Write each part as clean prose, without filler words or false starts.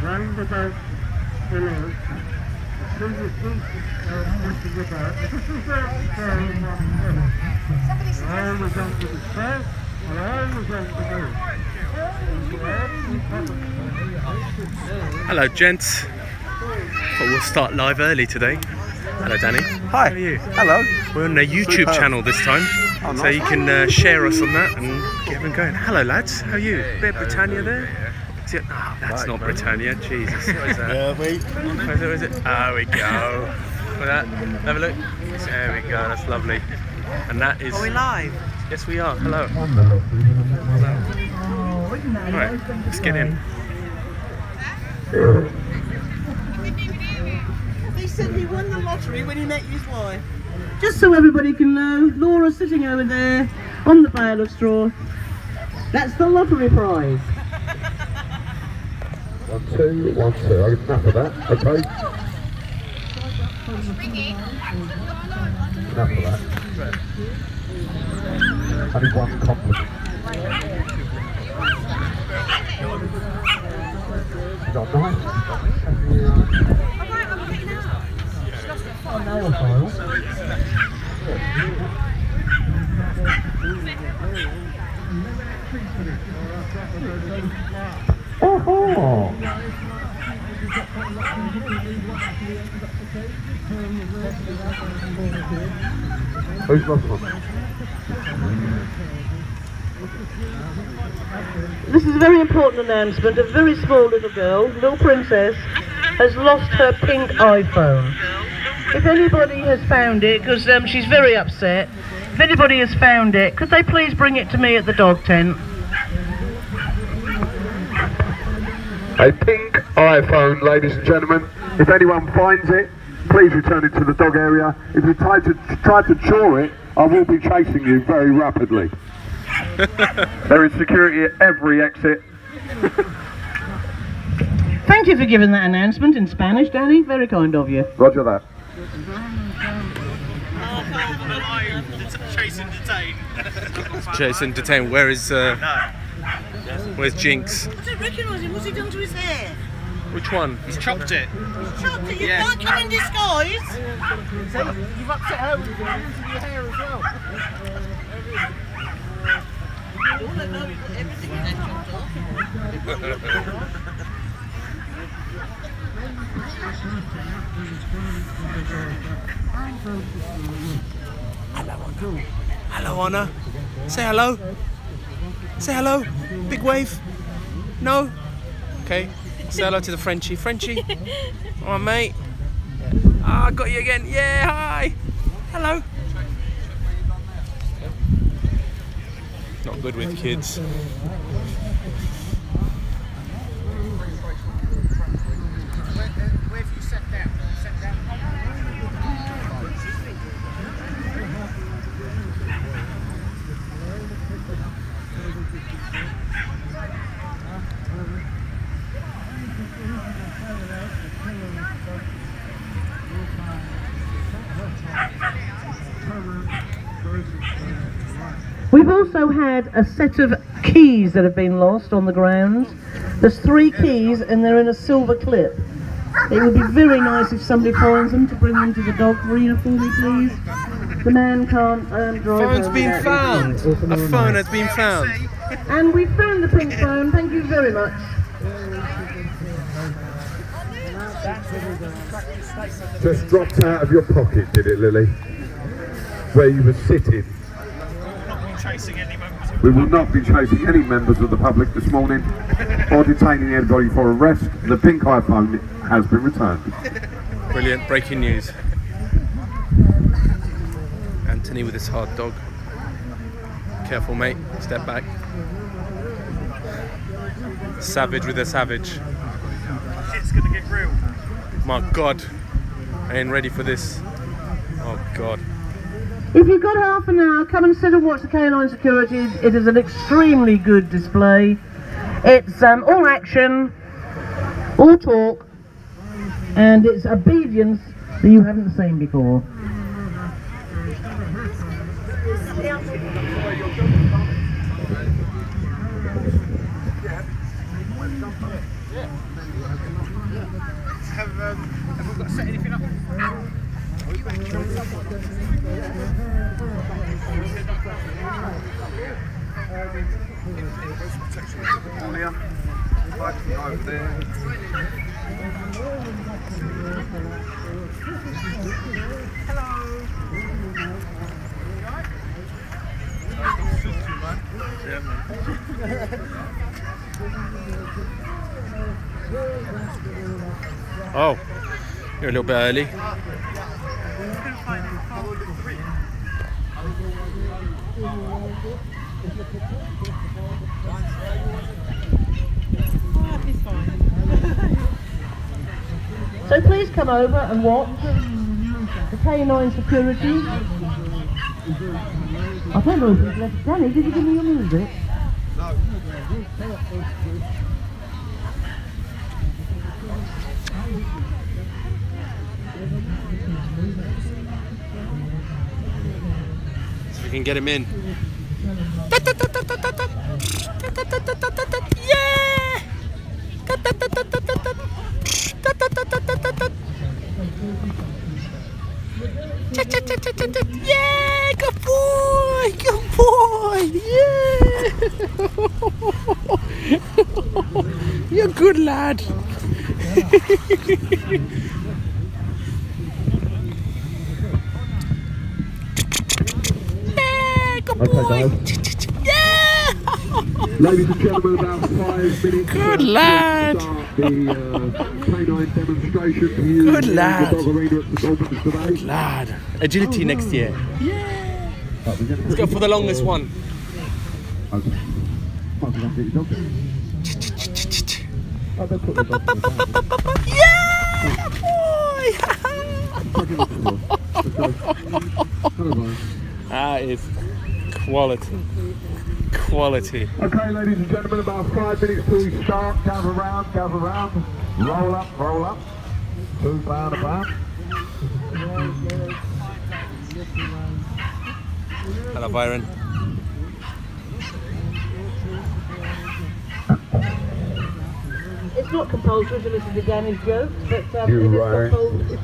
Roundabout below. Hello gents, but we'll start live early today. Hello Danny. Hi. How are you? Hello. We're on a YouTube channel this time, so you can share us on that and get everyone going. Hello lads, how are you? Bit of Britania there? Oh, that's not Britania, Jesus. What is that? Where is it? There we go. Look at that. Have a look. There we go, that's lovely. And that is... Are we live? Yes we are, hello. Alright, let's get in. He said he won the lottery when he met his wife. Just so everybody can know, Laura's sitting over there on the bale of straw. That's the lottery prize. 1, 2, 1, 2. I get enough of that. Okay. Enough of that. Only one compliment. You got a knife? Oh, nail file. Oh! Who's lost one? This is a very important announcement. A very small little girl, little princess, has lost her pink iPhone. If anybody has found it, because she's very upset, if anybody has found it, could they please bring it to me at the dog tent? A pink iPhone, ladies and gentlemen. If anyone finds it, please return it to the dog area. If you try to chore it, I will be chasing you very rapidly. There is security at every exit. Thank you for giving that announcement in Spanish, Danny. Very kind of you. Roger that. Chase and detain. Chase and detain. Where's Jinx? I don't recognise him. What's he done to his hair? Which one? He's chopped it. Chopped it? You can't come in disguise. See, you've upset her with your hair as well. All I know is that everything is chopped off. Hello, Anna. Say hello. Say hello. Big wave. No? Okay. Say hello to the Frenchie. Frenchie. All right, mate. Ah, I got you again. Yeah, hi. Hello. Not good with kids. Where have you sat down? Sat down. We've also had a set of keys that have been lost on the grounds. There's 3 keys and they're in a silver clip. It would be very nice if somebody finds them to bring them to the dog arena for me, please. The man can't drive. Phone's been found. A phone has been found. And we found the pink phone. Thank you very much. Just dropped out of your pocket, did it, Lily? Where you were sitting. We will not be chasing any members of the public this morning or detaining anybody for arrest. The pink iPhone has been returned. Brilliant, breaking news. Anthony with his hard dog. Careful, mate, step back. Savage with a savage. Shit's gonna get real. My God, I ain't ready for this. Oh God. If you've got half an hour, come and sit and watch the K9 security. It is an extremely good display. It's all action, all talk, and it's obedience that you haven't seen before. Have we got to set anything up? Over there. Oh, you're a little bit early. So please come over and watch the K9 security. I don't know if you've left. Danny, did you give me your music? No. So we can get him in. Yeah! Yeah, good boy, good boy, yeah. You're a good lad. Yeah, good boy. Okay, guys. Yeah. Ladies and gentlemen, about 5 minutes. Good lad. Start the K9 demonstration for you. Good lad. The dog arena at the Dolphins today. Good lad. Agility next year. Yeah. Let's go for the longest one. Okay. Might as well get your dog. Oh, they'll put the dog in the van. Yeah, boy. That is quality. Quality. Okay, ladies and gentlemen, about 5 minutes till we start. Gather round, roll up, roll up. 2 pound a pound. Hello, Byron. It's not compulsory to listen to Danny's jokes, but You it is right. compulsory.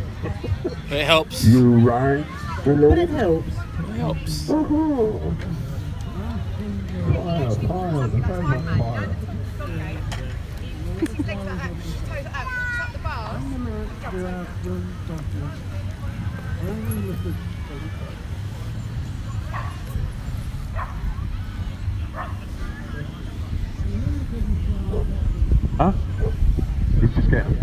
It helps. You right. But it helps. It helps. Fire, fire, the phone's on fire. Huh? He's just getting.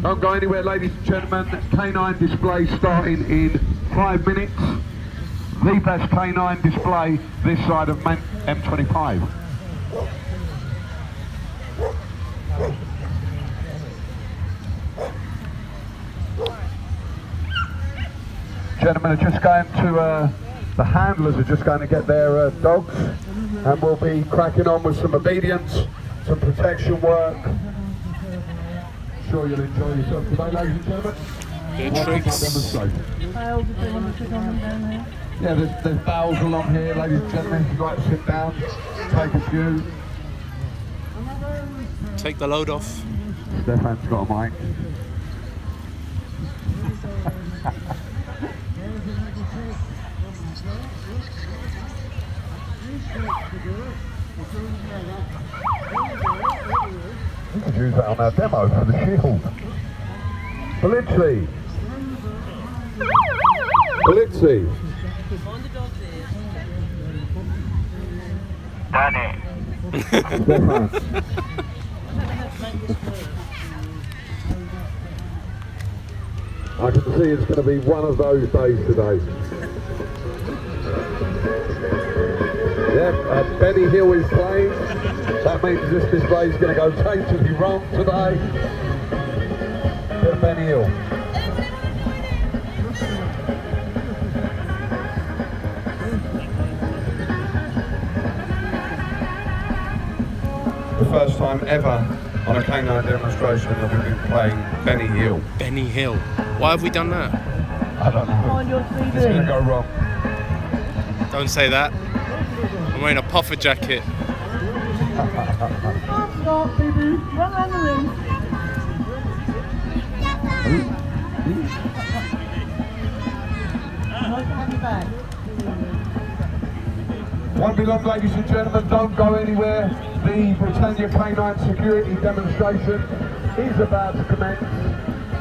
Don't go anywhere, ladies and gentlemen. K9 display starting in 5 minutes. The best K9 display this side of M25. Gentlemen are just going to, the handlers are just going to get their dogs, and we'll be cracking on with some obedience, some protection work. Sure you'll enjoy yourself today, ladies and gentlemen. Good tricks. Demonstration. How old do they want to sit on them down there? Yeah, there's bowels along here, ladies and gentlemen. If you'd like to sit down, take a few. Take the load off. Stefan's got a mic. We could use that on our demo for the shield. Belitzi! Belitzi! Danny. Stefan. I can see it's going to be one of those days today. Yep, Benny Hill is playing. That means this display is going to go totally wrong today. at Benny Hill. The first time ever on a K9 demonstration that we've been playing Benny Hill. Benny Hill. Why have we done that? I don't know. On your TV. It's going to go wrong. Don't say that. I'm wearing a puffer jacket. Stop, baby. Run around the ring. Nice to have you back. Won't be long, ladies and gentlemen, don't go anywhere. The Britania K9 security demonstration is about to commence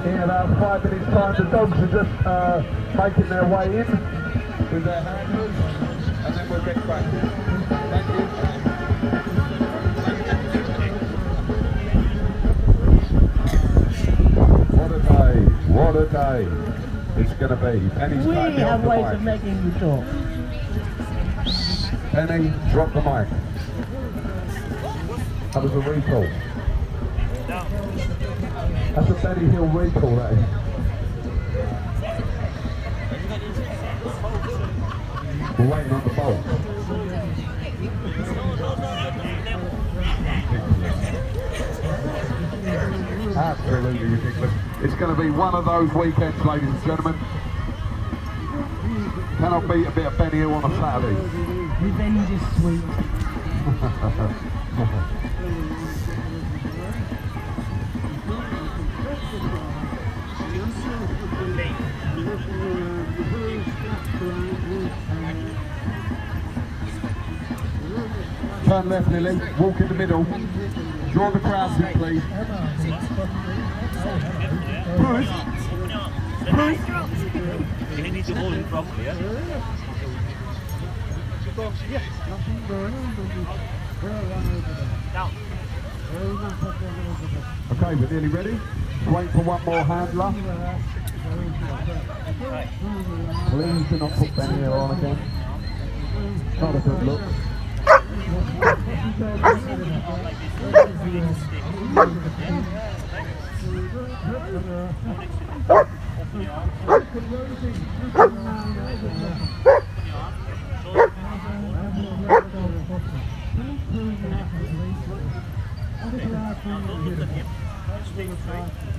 in about 5 minutes' time. The dogs are just making their way in with their handlers, and then we'll get cracking. Thank you. What a day, what a day it's going to be. Penny's We back have off ways the of mic. making you talk. Penny, drop the mic. That was a recall. That's a Benny Hill recall, that is. We're waiting on the bolt. Absolutely ridiculous. It's going to be one of those weekends, ladies and gentlemen. Cannot beat a bit of Benny Hill on a Saturday. Revenge is sweet. Turn left, Lily. Walk in the middle. Draw the crowds in, please. Push. Push. You need to hold it properly, yeah? Down. Okay, we're nearly ready. Wait for one more handler. Please do not put Benny Hill on again. Not a good look.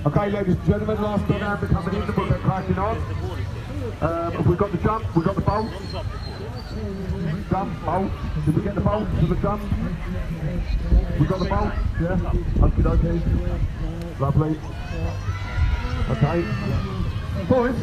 Okay, ladies and gentlemen, last dog handler coming in, we'll get cracking on. We've got the jump, we've got the bolt. Jump, bolt. Did we get the bolt to the jump? We got the bolt? Yeah? Okie dokie. Lovely. Okay. Boys.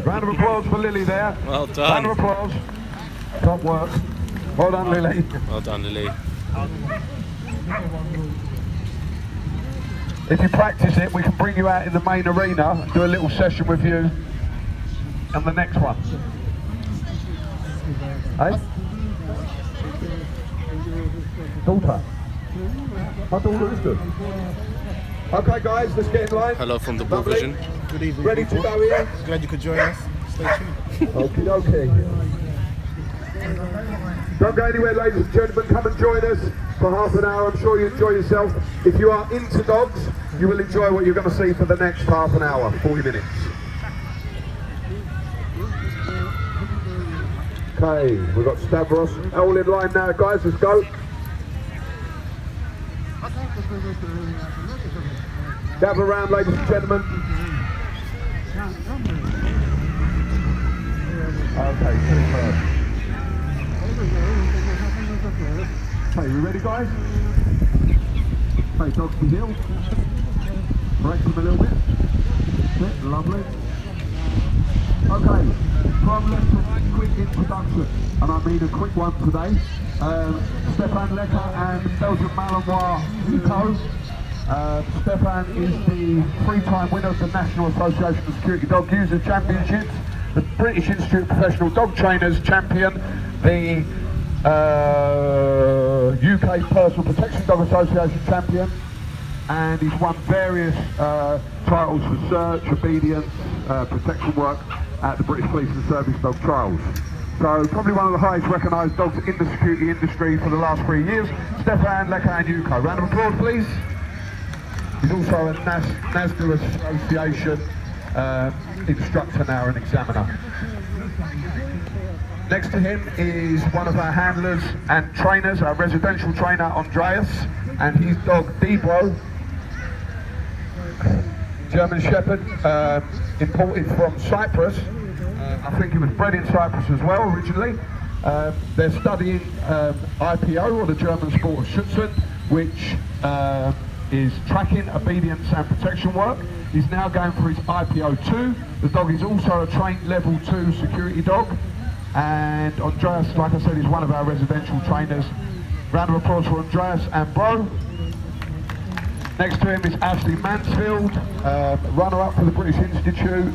Round of applause for Lily there. Well done. Round of applause. Top work. Well done, Lily. Well done, Lily. If you practice it, we can bring you out in the main arena and do a little session with you on the next one. Hey? Daughter. My daughter is good. Okay guys, let's get in line. Hello from the Bull Vision. Good evening. Ready to go here? Glad you could join us. Stay tuned. Okie dokie. Don't go anywhere, ladies and gentlemen. Come and join us for half an hour. I'm sure you enjoy yourself. If you are into dogs, you will enjoy what you're going to see for the next half an hour, 40 minutes. Okay, we've got Stavros all in line now, guys. Let's go. Gather around, ladies and gentlemen. Okay, first. Okay, we ready, guys? Okay, dogs to heel. Break them a little bit. That's it, lovely. Okay, from left to quick introduction, and I mean a quick one today. Stefan Lecker and Belgian Malinois Vito. Stefan is the three-time winner of the National Association of Security Dog Users Championships, the British Institute of Professional Dog Trainers champion, the UK Personal Protection Dog Association champion, and he's won various titles for search, obedience, protection work at the British Police and Service Dog Trials. So probably one of the highest recognised dogs in the security industry for the last 3 years, Stefan Lekanyuko. Round of applause please. He's also a NASDA Association instructor now and examiner. Next to him is one of our handlers and trainers, our residential trainer Andreas, and his dog Debro, German Shepherd, imported from Cyprus. I think he was bred in Cyprus as well originally. They're studying IPO, or the German sport of Schützen, which is tracking, obedience and protection work. He's now going for his IPO 2. The dog is also a trained level 2 security dog. And Andreas, like I said, is one of our residential trainers. Round of applause for Andreas and Bro. Next to him is Ashley Mansfield, runner-up for the British Institute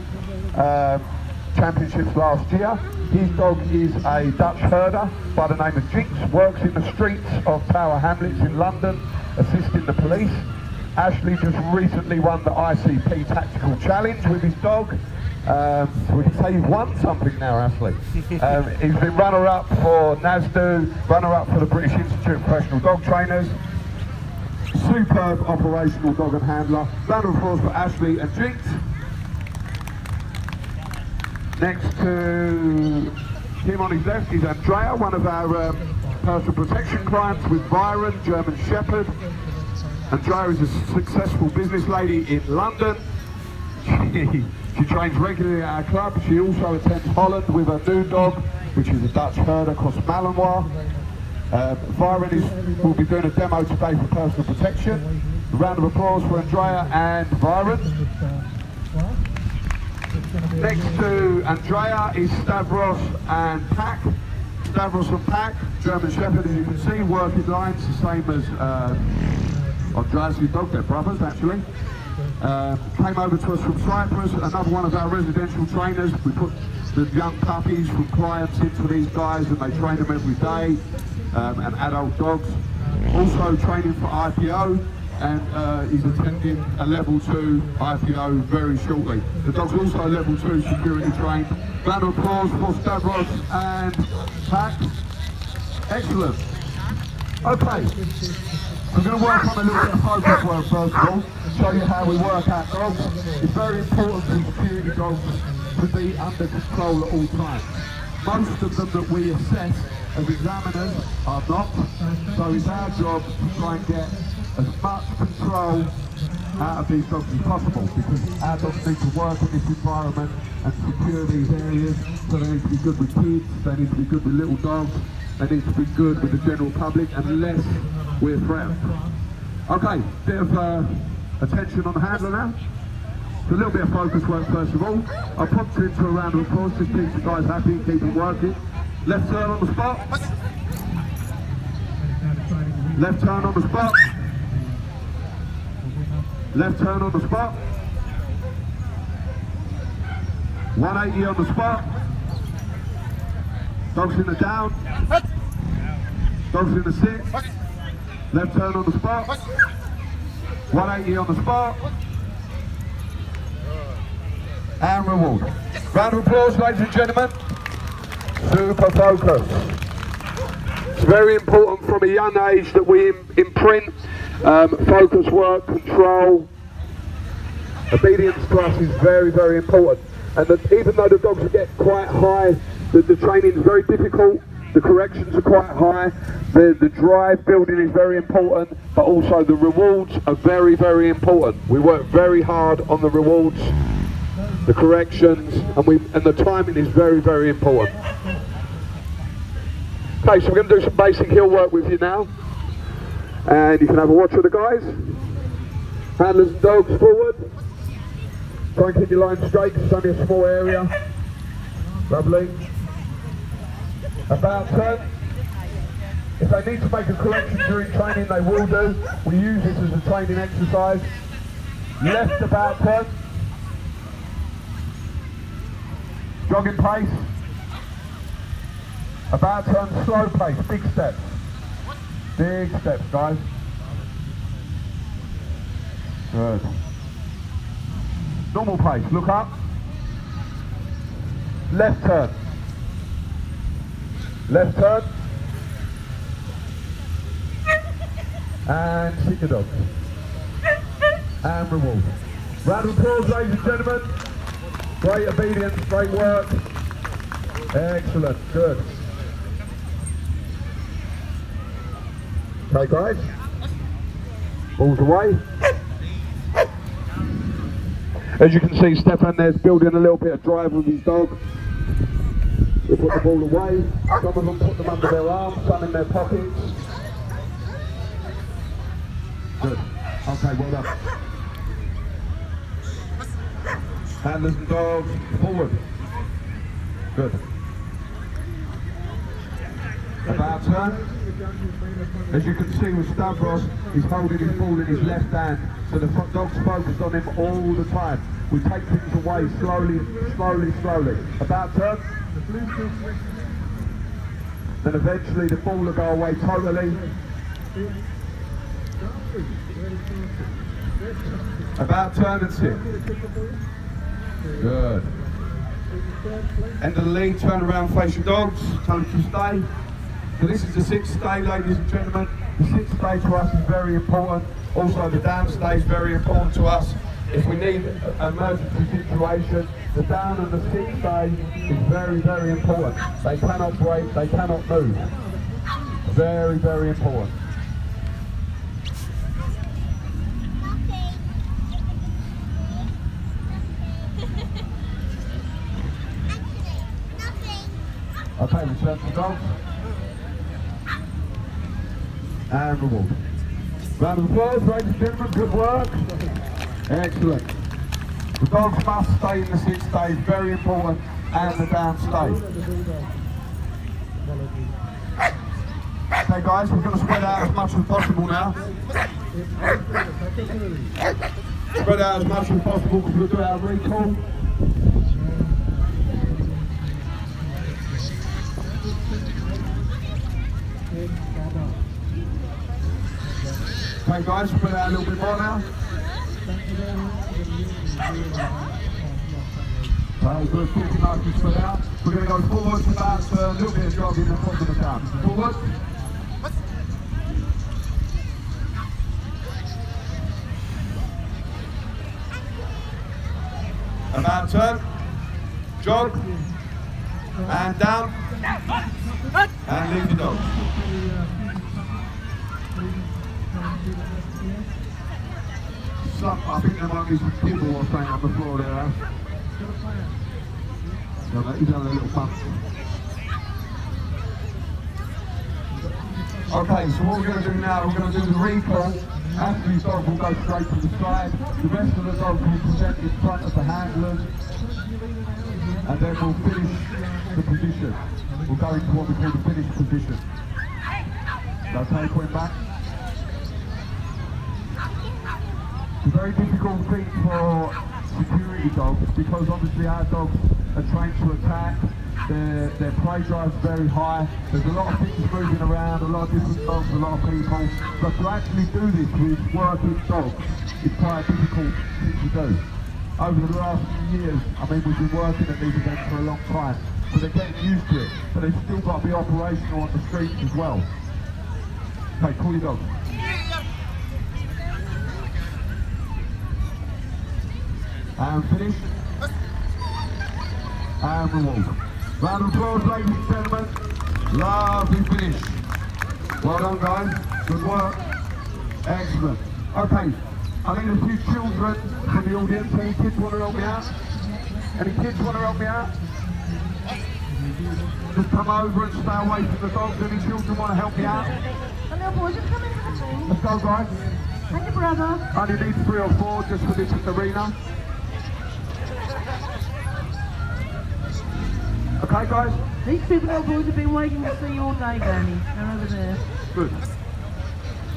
Championships last year. His dog is a Dutch herder by the name of Jinx, works in the streets of Tower Hamlets in London, assisting the police. Ashley just recently won the ICP Tactical Challenge with his dog. So we can say you've won something now, Ashley. He's been runner-up for NASDA, runner-up for the British Institute of Professional Dog Trainers. Superb operational dog and handler. Round of applause for Ashley and Jinx. Next to him on his left is Andrea, one of our personal protection clients with Byron, German Shepherd. Andrea is a successful business lady in London. She trains regularly at our club. She also attends Holland with her new dog, which is a Dutch herder called Malinois. Byron will be doing a demo today for personal protection. A round of applause for Andrea and Byron. Next to Andrea is Stavros and Pack. Stavros and Pack, German Shepherd, as you can see, working lines, the same as Andreas' dog. They're brothers actually. Came over to us from Cyprus, another one of our residential trainers. We put the young puppies from clients into these guys and they train them every day, and adult dogs. Also training for IPO, and he's attending a level 2 IPO very shortly. The dog's also level 2 security trained. Round of applause for Stavros and Pack. Excellent. Okay. We're going to work on a little bit of focus work first of all, show you how we work our dogs. It's very important for security dogs to be under control at all times. Most of them that we assess as examiners are not, so it's our job to try and get as much control out of these dogs as possible, because our dogs need to work in this environment and secure these areas, so they need to be good with kids, they need to be good with little dogs, they need to be good with the general public, unless we're threatened. Okay, bit of attention on the handler now. So a little bit of focus work first of all. I'll prompt you into a round of applause, just keep the guys happy, keep them working. Left turn on the spot. Left turn on the spot. Left turn on the spot. 180 on the spot. Dogs in the down. Dogs in the sit. Left turn on the spot. 180 on the spot. And reward. Round of applause, ladies and gentlemen. Super focus. It's very important from a young age that we imprint focus work, control. Obedience to us is very, very important. And even though the dogs get quite high, the training is very difficult, the corrections are quite high, the drive building is very important, but also the rewards are very, very important. We work very hard on the rewards, the corrections, and the timing is very, very important. Okay, so we're going to do some basic heel work with you now, and you can have a watch of the guys. Handlers and dogs forward. Try and keep your line straight because it's only a small area. Lovely. About turn. If they need to make a correction during training, they will do. We use this as a training exercise. Left about turn. Jogging pace. About turn, slow pace, big steps. Big steps, guys. Good. Normal pace, look up. Left turn. Left turn. And sit your dog. And reward. Round of applause, ladies and gentlemen. Great obedience, great work. Excellent, good. Okay guys, balls away. As you can see, Stefan there's building a little bit of drive with his dog. They put the ball away, some of them put them under their arms, some in their pockets. Good, okay, well done. Handlers and dogs, forward. Good. About turn. As you can see with Stavros, he's holding his ball in his left hand, so the dog's focused on him all the time. We take things away slowly, slowly, slowly. About turn. Then eventually the ball will go away totally. About turn and sit. Good. End of the lead, turn around, face your dogs, tell them to stay. So this is the sixth stay, ladies and gentlemen. The sixth stay to us is very important. Also the down stay is very important to us. If we need an emergency situation, the down and the sixth stay is very, very important. They cannot break, they cannot move. Very, very important. Okay, return to dogs. And reward. Round of applause, ladies and gentlemen, good work. Excellent. The dogs must stay in the sit stay, very important, and the down stay. Okay guys, we're going to spread out as much as possible now. Spread out as much as possible because we'll do our recall. Okay guys, spread out a little bit more now. Okay, good, pretty nice to spread out. We're going to go forward to about a little bit of jogging and pop them down. Forward. About turn. Jog. And down. And leave the dog. I think there might be some kibble or something on the floor there. So he's having a little bump. Okay, so what we're going to do now, we're going to do the recall. After these dogs will go straight to the side. The rest of the dogs will present in front of the handlers. And then we'll finish the position. We'll go into what we call the finish position. Okay, point back. It's a very difficult thing for security dogs because obviously our dogs are trained to attack, their prey drive is very high, there's a lot of things moving around, a lot of different dogs, a lot of people, but to actually do this with working dogs is quite a difficult thing to do. Over the last few years, I mean we've been working at these events for a long time, so they're getting used to it, but they've still got to be operational on the streets as well. Okay, call your dog. And finish. And reward. Round of applause, ladies and gentlemen. Lovely finish. Well done, guys. Good work. Excellent. Okay, I need a few children from the audience. Any kids want to help me out? Any kids want to help me out? Just come over and stay away from the dogs. Any children want to help me out? The little boys are coming to the team. Let's go, guys. And your brother. Only need 3 or 4 just for this arena. Okay, guys? These 2 little boys have been waiting to see you all day, Danny. They're over there. Good.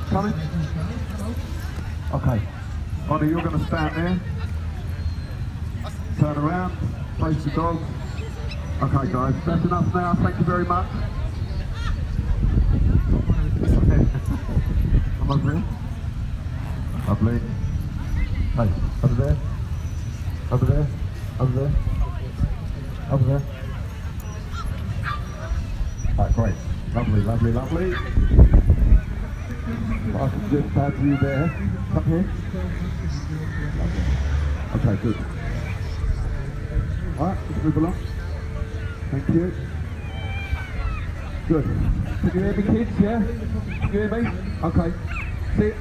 Coming? Okay. Ollie, you're going to stand there. Turn around. Face the dogs. Okay, guys. That's enough now. Thank you very much. over here. Lovely. Hey, over there. Over there. Over there. Over there. Right, great. Lovely, lovely, lovely. I can just add you there. Up here. Okay, good. Alright, let's move along. Thank you. Good. Can you hear me, kids? Yeah? Can you hear me? Okay. Sit.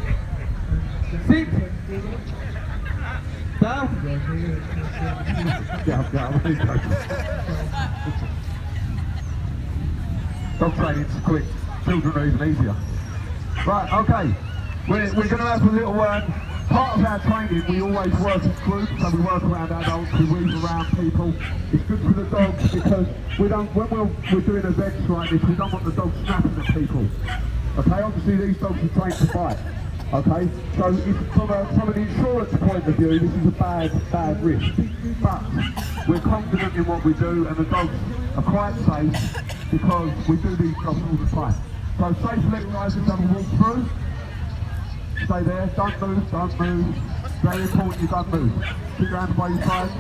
Sit. Down. Get up. Dog training's quick. Children are even easier. Right, okay. We're going to have a little part of our training. We always work in groups, so we work around adults, we weave around people. It's good for the dogs because we don't. When we're doing events like this, we don't want the dogs snapping at people. Okay, obviously these dogs are trained to bite. Okay, so if, from an insurance point of view, this is a bad risk. But we're confident in what we do, and the dogs are quite safe because we do these jobs all the time. So safe leg guys have done a walk through. Stay there, don't move, don't move. Very important you don't move. Keep your hands by your side.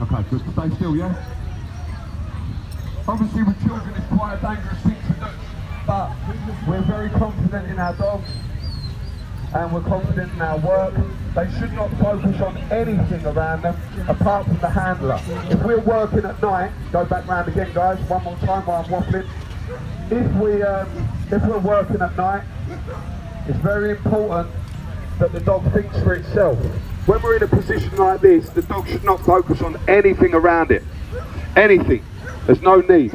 Okay, good. Stay still, yeah? Obviously with children it's quite a dangerous thing to do, but we're very confident in our dogs and we're confident in our work. They should not focus on anything around them apart from the handler. If we're working at night, go back round again guys, one more time while I'm waffling. If we're working at night, it's very important that the dog thinks for itself. When we're in a position like this, the dog should not focus on anything around it. Anything. There's no need.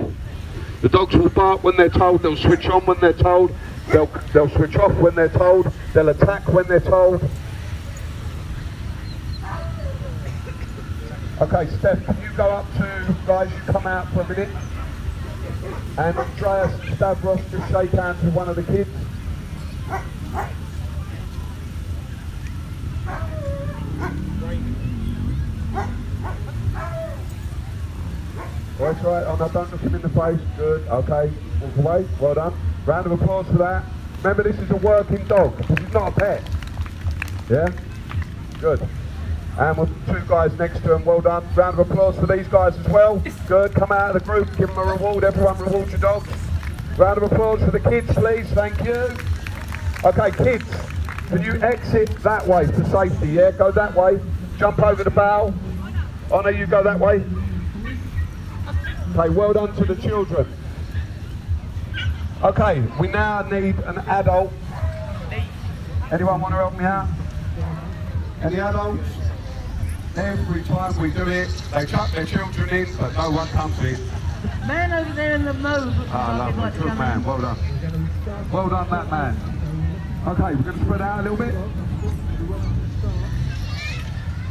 The dogs will bark when they're told, they'll switch on when they're told, they'll switch off when they're told, they'll attack when they're told. Okay, Steph, can you go up to, guys, you come out for a minute. And Andreas and Stavros, just shake hands with one of the kids. That's right, oh no, don't look him in the face. Good, okay, walk away, well done. Round of applause for that. Remember, this is a working dog, this is not a pet. Yeah? Good. And with two guys next to him, well done. Round of applause for these guys as well. Good, come out of the group, give them a reward. Everyone reward your dogs. Round of applause for the kids, please, thank you. Okay, kids, can you exit that way for safety, yeah? Go that way, jump over the bow. Honor, you go that way. Okay, well done to the children. Okay, we now need an adult. Anyone want to help me out? Any adults? Every time we do it, they chuck their children in, but no one comes in. Man over there in the nose. Ah, lovely, good man, well done. Well done, that man. Okay, we're going to spread out a little bit.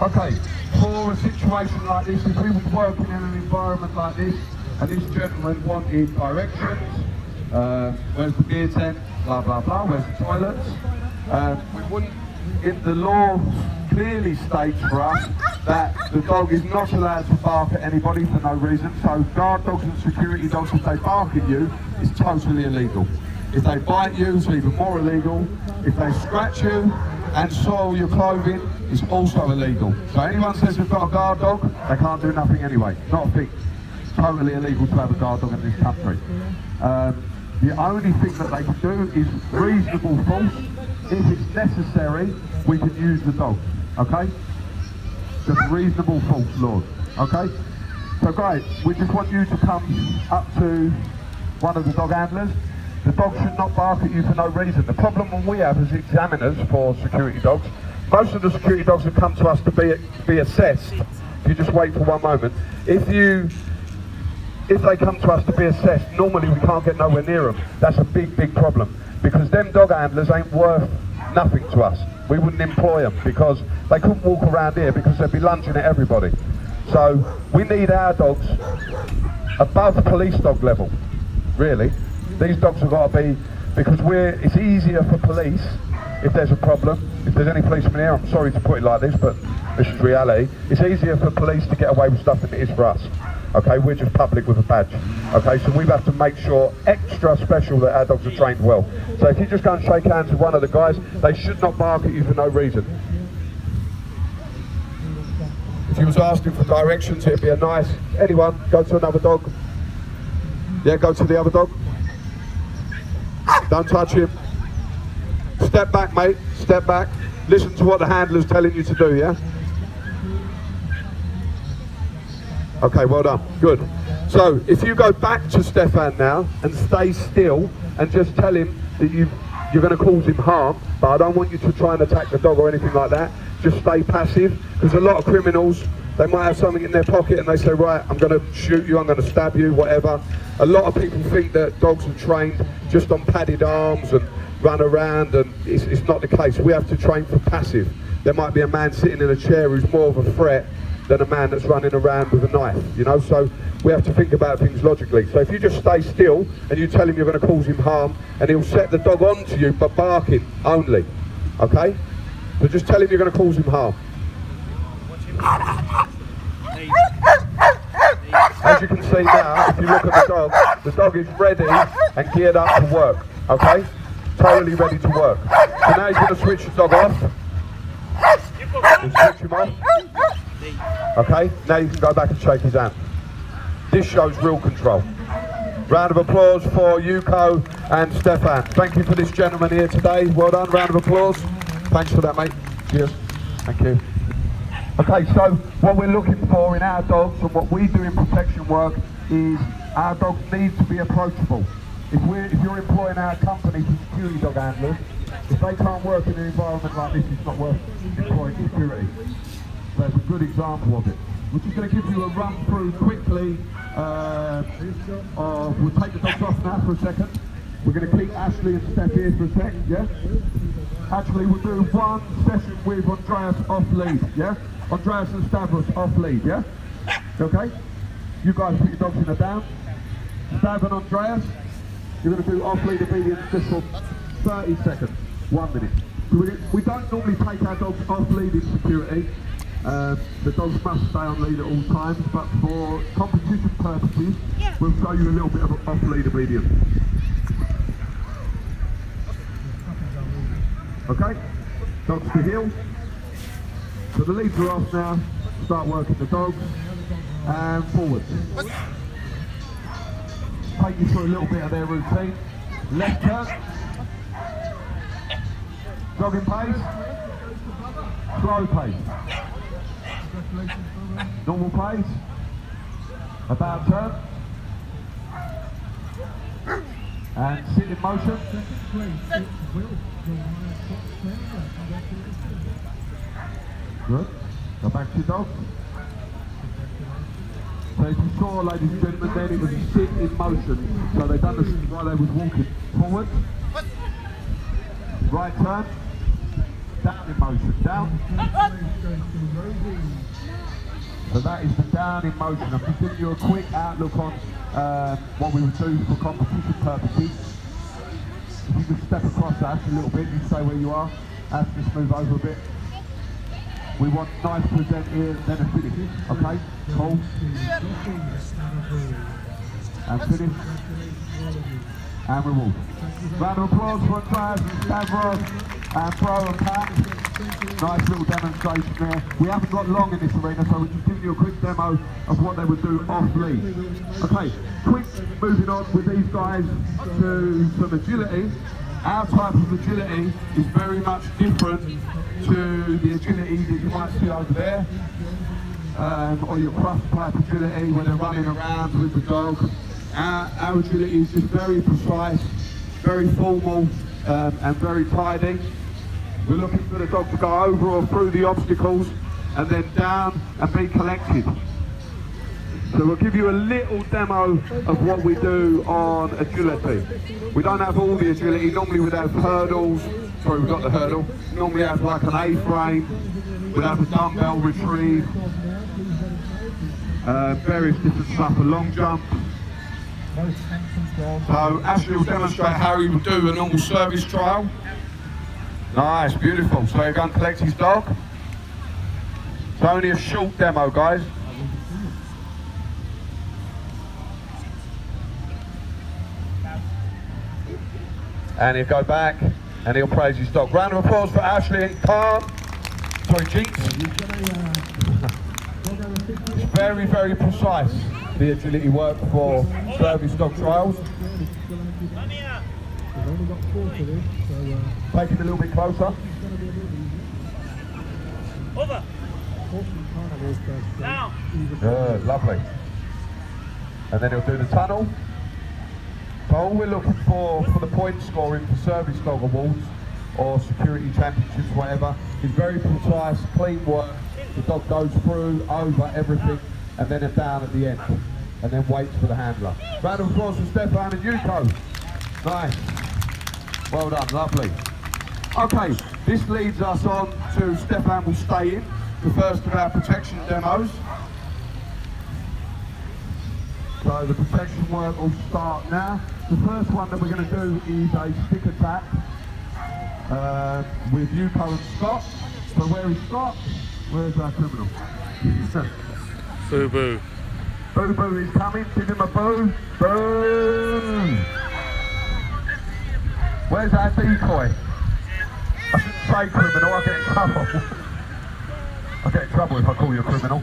Okay, for a situation like this, if we were working in an environment like this, and this gentleman wanted directions, where's the beer tent, blah blah blah, where's the toilets, we wouldn't, the law clearly states for us that the dog is not allowed to bark at anybody for no reason. So guard dogs and security dogs, if they bark at you, it's totally illegal. If they bite you, it's even more illegal. If they scratch you and soil your clothing, it's also illegal. So anyone says we've got a guard dog, they can't do nothing anyway. Not a thing. It's totally illegal to have a guard dog in this country. The only thing that they can do is reasonable force. If it's necessary, we can use the dog. Okay? Just reasonable force, Lord. Okay? So great, we just want you to come up to one of the dog handlers. The dog should not bark at you for no reason. The problem we have as examiners for security dogs, most of the security dogs have come to us to be assessed. If you just wait for one moment. If they come to us to be assessed, normally we can't get nowhere near them. That's a big, big problem. Because them dog handlers ain't worth nothing to us. We wouldn't employ them because they couldn't walk around here because they'd be lunging at everybody. So we need our dogs above police dog level, really. These dogs have got to be, because it's easier for police if there's a problem. If there's any policemen here, I'm sorry to put it like this, but this is reality. It's easier for police to get away with stuff than it is for us. Okay, we're just public with a badge. Okay, so we have to make sure extra special that our dogs are trained well. So if you just go and shake hands with one of the guys, they should not bark at you for no reason. If you was asking for directions, it'd be a nice, anyone, go to another dog. Yeah, go to the other dog. Don't touch him. Step back, mate, step back. Listen to what the handler's telling you to do, yeah? Okay, well done, good. So, if you go back to Stefan now and stay still and just tell him that you're going to cause him harm, but I don't want you to try and attack the dog or anything like that. Just stay passive, because a lot of criminals, they might have something in their pocket and they say, right, I'm going to shoot you, I'm going to stab you, whatever. A lot of people think that dogs are trained just on padded arms and run around, and it's not the case. We have to train for passive. There might be a man sitting in a chair who's more of a threat than a man that's running around with a knife, you know, so we have to think about things logically. So if you just stay still and you tell him you're going to cause him harm, and he'll set the dog onto you but barking only, okay? So just tell him you're going to cause him harm. As you can see now, if you look at the dog is ready and geared up to work, okay? Totally ready to work. So now he's going to switch the dog off. We'll switch him off. Okay, now you can go back and shake his hand. This shows real control. Round of applause for Yuko and Stefan. Thank you for this gentleman here today. Well done, round of applause. Thanks for that, mate. Cheers. Thank you. Okay, so what we're looking for in our dogs and what we do in protection work is our dogs need to be approachable. If you're employing our company for security dog handlers, if they can't work in an environment like this, it's not worth employing security. So it's a good example of it. We're just going to give you a run through quickly we'll take the dogs off now for a second. We're going to keep Ashley and Steph here for a sec, yeah? Actually, we'll do one session with Andreas off lead, yeah? Andreas and Stavros off lead, yeah? Okay? You guys put your dogs in the down. Stav and Andreas, you're going to do off lead obedience just for 30 seconds, 1 minute. So we don't normally take our dogs off lead in security. The dogs must stay on lead at all times, but for competition purposes, we'll show you a little bit of off lead obedience. Okay, dogs to heel. So the leads are off now. Start working the dogs and forwards. Take you through a little bit of their routine. Left turn. Jogging pace. Slow pace. Normal pace. About turn. And sit in motion. Good. Go back to your dog. So if you saw, ladies and gentlemen, then it was a sit in motion. So they've done this while they was walking forward. Right turn. Down in motion. Down. So that is the down in motion. I'm just giving you a quick outlook on what we would do for competition purposes. If you could step across that a little bit, you stay where you are. Just move over a bit. We want nice present here, then a finish. Okay? Cool. And finish. And reward. Round of applause for Andreas and Stavros and Pro and Pat. Nice little demonstration there. We haven't got long in this arena, so we're just giving you a quick demo of what they would do off lead. Okay, quick moving on with these guys to some agility. Our type of agility is very much different to the agility that you might see over there, or your cross type agility when they're running around with the dog. Our agility is just very precise, very formal, and very tidy. We're looking for the dog to go over or through the obstacles and then down and be collected. So we'll give you a little demo of what we do on agility. We don't have all the agility. Normally we'd have hurdles. Sorry, we've got the hurdle. Normally have like an A-frame. We'd have a dumbbell retrieve. Various different stuff, a long jump. So Ashley will demonstrate how he would do a normal service trial. Nice, beautiful. So he'll go and collect his dog. It's only a short demo, guys. and he'll go back and he'll praise his dog. Round of applause for Ashley and Carl. Sorry, Jeets. It's very, very precise, the agility work for service dog trials. Take it a little bit closer. Over. Now. Good, lovely. And then he'll do the tunnel. So all we're looking for the point scoring for service dog awards or security championships, whatever, is very precise, clean work. The dog goes through, over everything, and then it's down at the end, and then waits for the handler. Round of applause for Stefan and Yuko. Nice. Well done, lovely. Okay, this leads us on to Stefan will stay in the first of our protection demos. So the protection work will start now. The first one that we're going to do is a stick attack with Yuko and Scott. So where is Scott? Where's our criminal? Boo boo. Boo boo is coming, give him a boo. Boo! Where's our decoy? I shouldn't say criminal, I'll get in trouble. I'll get in trouble if I call you a criminal.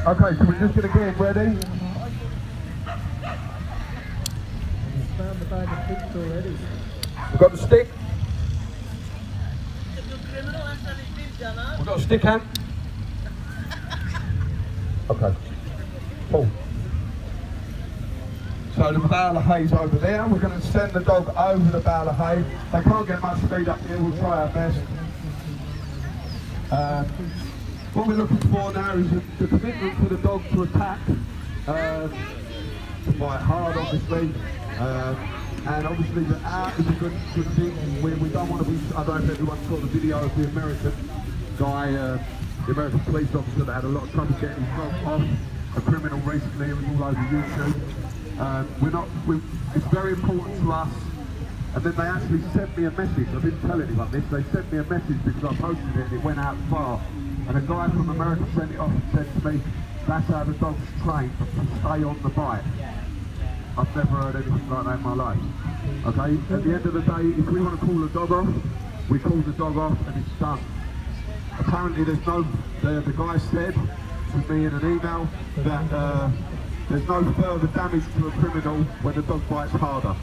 Okay, so we're just going to get him ready. Found the bag of sticks already. We've got the stick. We've got a stick hand. Okay. Pull. So the bale of hay's over there. We're going to send the dog over the bale of hay. They can't get much speed up here. We'll try our best. What we're looking for now is the commitment for the dog to attack, to fight hard, obviously, and obviously the out is a good thing. We don't want to be. I don't know if everyone saw the video of the American guy, the American police officer that had a lot of trouble getting his dog off a criminal recently. It was all over YouTube. It's very important to us. And then they actually sent me a message. I didn't tell anyone this. They sent me a message because I posted it and it went out far. And a guy from America sent it off and said to me, that's how the dog's trained to stay on the bite. I've never heard anything like that in my life. Okay? At the end of the day, if we want to call the dog off, we call the dog off and it's done. Apparently there's no, the guy said to me in an email that there's no further damage to a criminal when the dog bites harder.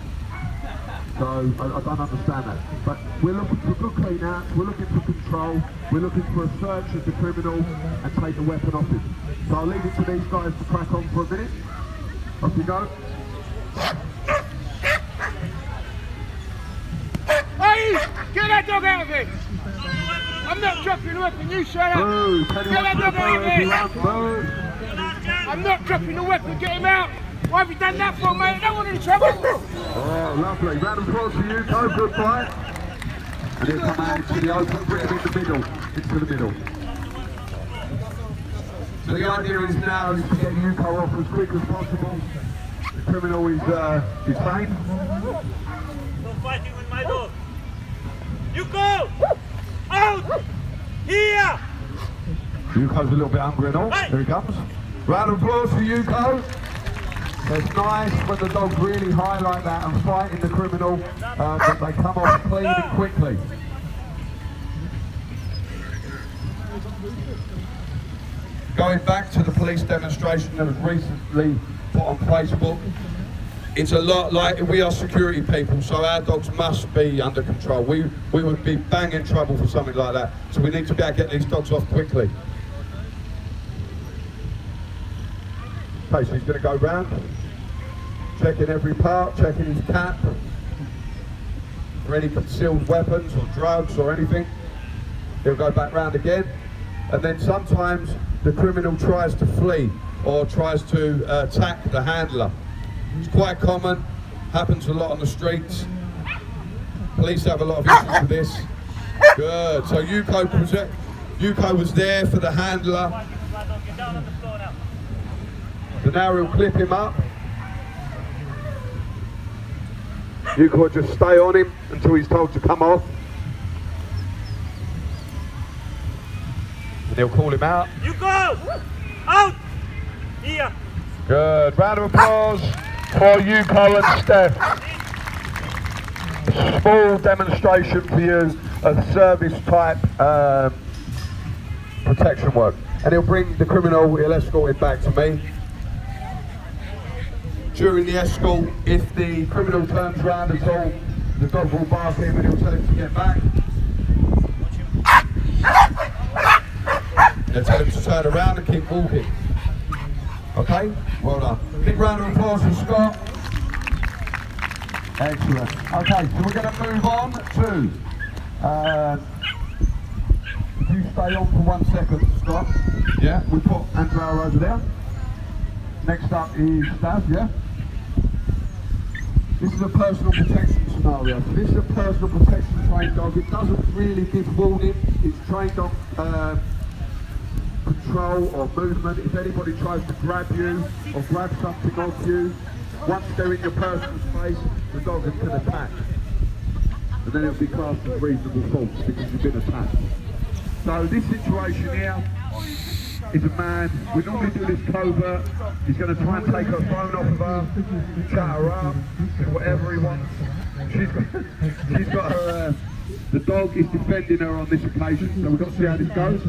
So I don't understand that. But we're looking for good clean outs, we're looking for control, we're looking for a search of the criminal and take the weapon off him. So I'll leave it to these guys to crack on for a minute. Off you go. Hey, get that dog out of here! I'm not dropping the weapon, you shut up! Boo, Get that dog out of here! I'm not dropping the weapon, get him out! Why have you done that for, mate? I don't want any trouble! Oh, lovely. Round of applause for you, Yuko. Good fight. And he'll come out into the open, bring him in the middle. Into the middle. So the idea is now is to get Yuko off as quick as possible. The criminal is trained. Stop fighting with my dog. You go! Out! Here! Yuko's a little bit hungry and all. Hey. Here he comes. Round of applause for Yuko. So it's nice when the dogs really high like that and fighting the criminal, that they come off clean and quickly. Going back to the police demonstration that was recently put on Facebook, it's a lot like we are security people, so our dogs must be under control. We would be bang in trouble for something like that, so we need to be able to get these dogs off quickly. Okay, so he's going to go round, checking every part, checking his cap for any concealed weapons or drugs or anything. He'll go back round again, and then sometimes the criminal tries to flee or tries to attack the handler. It's quite common, happens a lot on the streets. Police have a lot of issues with this. Good, so Yuko was there for the handler. So now he'll clip him up. Yuko will just stay on him until he's told to come off. And he'll call him out. You go! Out! Here! Good. Round of applause for Yuko and Steph. Small demonstration for you of service type protection work. And he'll bring the criminal, he'll escort him back to me. During the escort, if the criminal turns around at all, the dog will bark him and he'll tell him to get back. They'll tell him to turn around and keep walking. Okay? Well done. Big round of applause for Scott. Excellent. Okay, so we're going to move on to... if you stay on for 1 second, Scott. Yeah, we put Andrea over there. Next up is Stav, yeah? This is a personal protection scenario. So this is a personal protection trained dog. It doesn't really give warning. It's trained on control or movement. If anybody tries to grab you or grab something off you, once they're in your personal space, the dog can attack. And then it'll be classed as reasonable force because you've been attacked. So this situation here is a man, we normally do this covert. He's going to try and take her phone off of her, chat her up, whatever he wants. She's got her, the dog is defending her on this occasion, so we've got to see how this goes.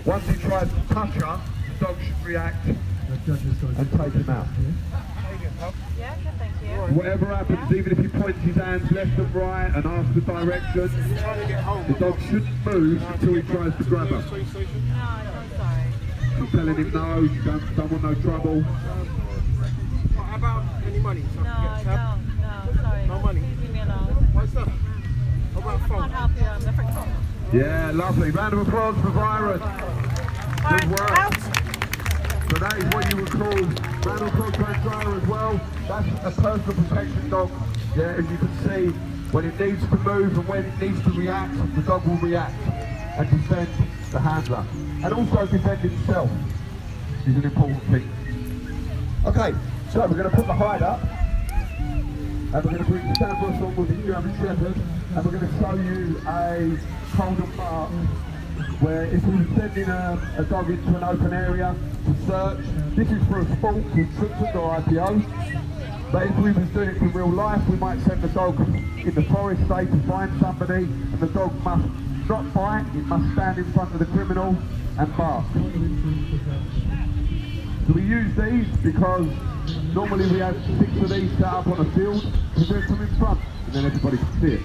Once he tries to touch her, the dog should react and take him out. Yeah, good, thank you. Whatever happens, even if he points his hands left and right and asks for direction, the dog shouldn't move until he tries to grab her. No, I'm sorry. She's telling him no, you don't want no trouble. How about any money? So No, I don't. No, sorry. No money. Please leave me alone. What's up? How about I can't help you. I'm different. Yeah, lovely. Round of applause for Byron. Good work. So that is what you would call round of applause for Andrea as well. That's a personal protection dog. Yeah, as you can see, when it needs to move and when it needs to react, the dog will react and defend the handler. And also defend himself is an important thing. Okay, so we're going to put the hide up. And we're going to bring Stavros on with the German Shepherd. And we're going to show you a hold and mark where if we were sending a dog into an open area to search, this is for a sport called Triplet or IPO. But if we was doing it for real life, we might send the dog in the forest, say, to find somebody, and the dog must not bite, it must stand in front of the criminal and bark. So we use these because normally we have 6 of these set up on a field, we do it from in front, and then everybody can see it.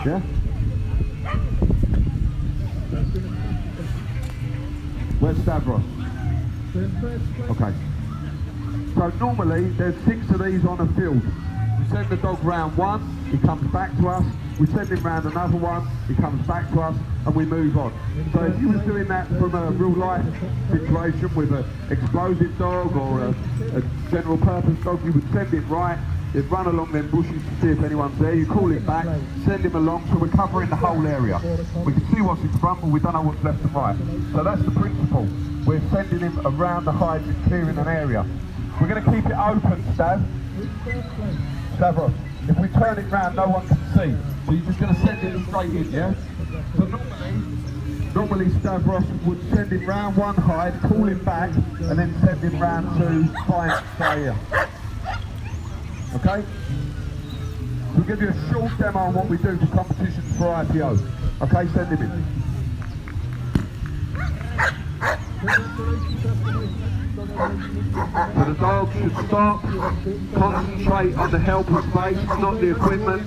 Yeah? Where's Stavros? Okay. So normally there's 6 of these on a field. We send the dog round one, he comes back to us. We send him round another one, he comes back to us, and we move on. So if you was doing that from a real life situation with an explosive dog or a general purpose dog, you would send it right. They'd run along them bushes to see if anyone's there. You call it back, send him along, so we're covering the whole area. We can see what's in front, but we don't know what's left and right. So that's the principle. We're sending him around the hides and clearing an area. We're going to keep it open, Stavros. If we turn it round, no one can see. So you're just going to send him straight in, yeah? So normally Stavros would send him round one hide, call him back, and then send him round to find stay here. Okay? We'll give you a short demo on what we do for competitions for IPO. Okay, send him in. So the dog should stop, concentrate on the helper space, not the equipment.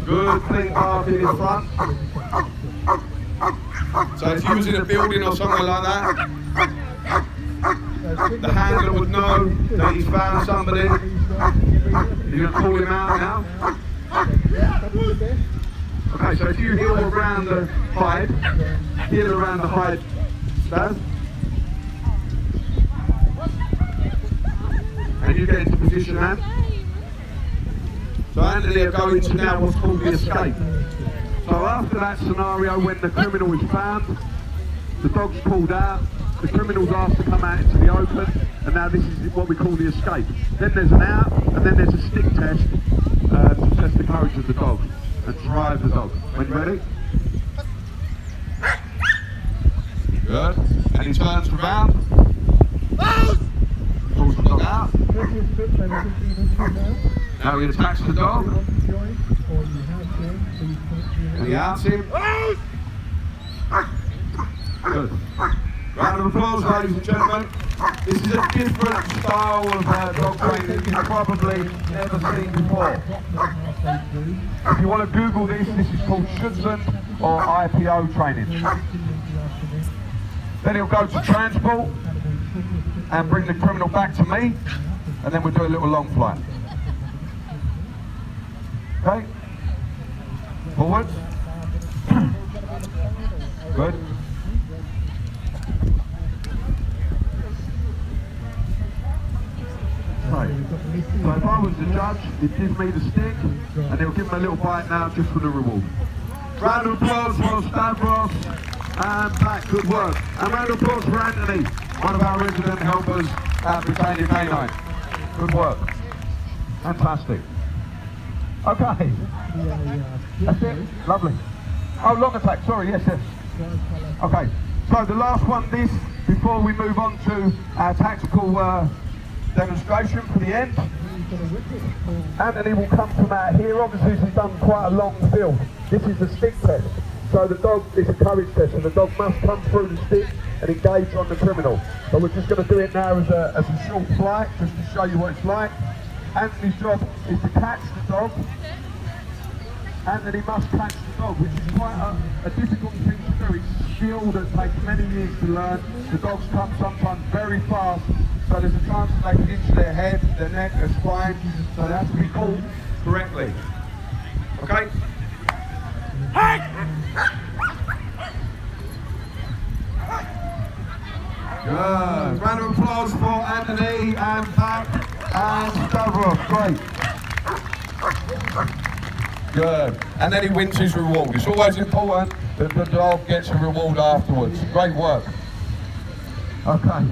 Good, clean bark in his front. So if you was in a building or something like that, the handler would know that he's found somebody. You're going to call him out now. Okay, so if you heel around the hide, Stav, and you get into position now. So Anthony are going to now what's called the escape. So after that scenario, when the criminal is found, the dog's pulled out, the criminal's asked to come out into the open, and now this is what we call the escape. Then there's an out, and then there's a stick test to test the courage of the dog and drive the dog. When you're ready? Good. And he turns around. Pulls the dog out. Now he attacks the dog. And he outs him. Good. Round of applause, ladies and gentlemen. This is a different style of dog training you've probably never seen before. If you want to Google this, this is called Schutzhund or IPO training. Then he'll go to transport and bring the criminal back to me, and then we'll do a little long flight. Okay? Forward. Good. Right. So if I was the judge, he'd give me the stick, and he'll give him a little bite now just for the reward. Round of applause for Stavros, and back, good work. And round of applause for Anthony, one of our resident helpers at Britania K9. Good work. Fantastic. Okay. That's it. Lovely. Oh, long attack. Sorry. Yes, yes. Okay. So the last one, this, before we move on to our tactical demonstration for the end. Anthony will come from out here. Obviously, he's done quite a long field. This is the stick test. So the dog is a courage test, and the dog must come through the stick and engage on the criminal. So we're just going to do it now as a short flight, just to show you what it's like. Anthony's job is to catch the dog. Anthony must catch the dog, which is quite a difficult thing to do. It's a skill that takes many years to learn. The dogs come sometimes very fast, so there's a chance that they can injure their head, their neck, their spine, so they have to be called correctly. Okay? Hey! Good. Round of applause for Anthony and back and Stavros. Great. Good. And then he wins his reward. It's always important that the dog gets a reward afterwards. Great work. Okay.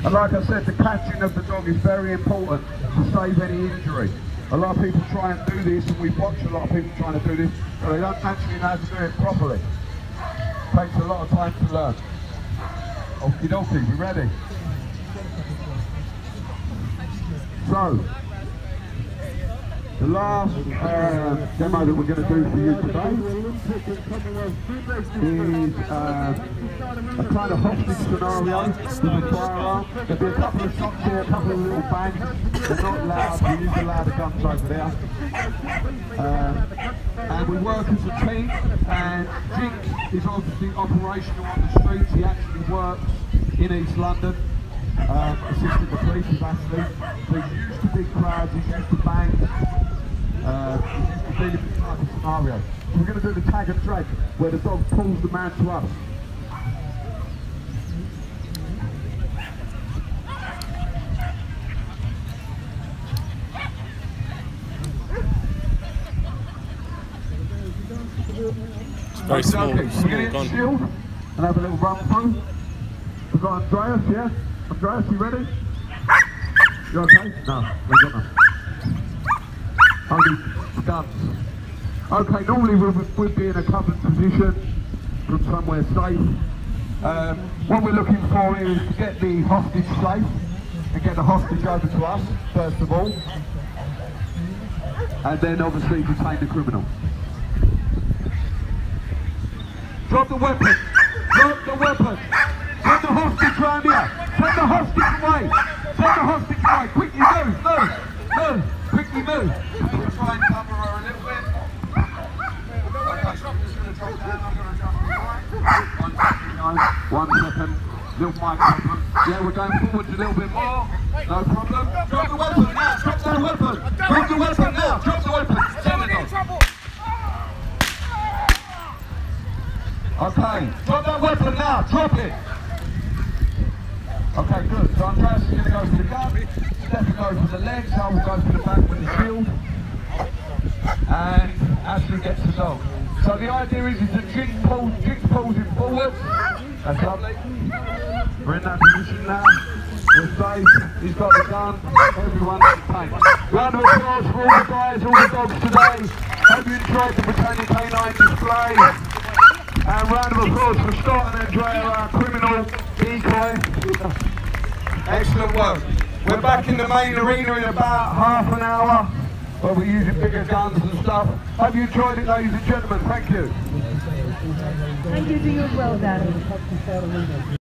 And like I said, the catching of the dog is very important to save any injury. A lot of people try and do this, and we watch a lot of people trying to do this, but they don't actually know how to do it properly. It takes a lot of time to learn. Okie dokie, we ready? So, the last demo that we're going to do for you today is a kind of hostage scenario with a firearm. There'll be a couple of shots here, a couple of little bangs. They're not loud, we use the louder guns over there. And we work as a team, and Jinx is obviously operational on the streets. He actually works in East London, assisting the police with Ashley. So he's used to big crowds, he's used to bangs. He's used to dealing with this type of scenario. So we're going to do the tag and drag, where the dog pulls the man to us. It's very small. We're going to hit the shield and have a little run through. We've got Andreas, yeah? Andreas, you ready? You okay? No, we've got none. Only guns. Okay, normally we'd be in a covered position from somewhere safe. What we're looking for here is to get the hostage safe and get the hostage over to us, first of all. And then obviously detain the criminal. Drop the weapon! Drop the weapon! Send the hostage round here! Send the hostage away! Send the hostage away! Quickly move! Move! Move! Quickly move! We'll try and cover her a little bit. Okay, so I'm just going to drop down. I'm going to jump right. 1 second. Little mic problem. Yeah, we're going forwards a little bit more. No problem. Drop the weapon now! Drop the weapon! Drop the weapon now! Drop the weapon! Send it on. Okay, drop that weapon now, drop it! Okay, good. So Andreas is going to go for the gun, Steph goes for the legs, I will go for the back with the shield, and Ashley gets the dog. So the idea is that Jinx pulls him forward. That's lovely. We're in that position now. We're safe, he's got the gun, everyone's entertained. Round of applause for all the guys, all the dogs today. Hope you enjoyed the Britania K9 display. And round of applause for Scott and Andrea, our criminal decoy. Excellent work. We're back in the main arena in about half an hour, where we're using bigger guns and stuff. Hope you enjoyed it, ladies and gentlemen. Thank you. Thank you to you as well, Dan.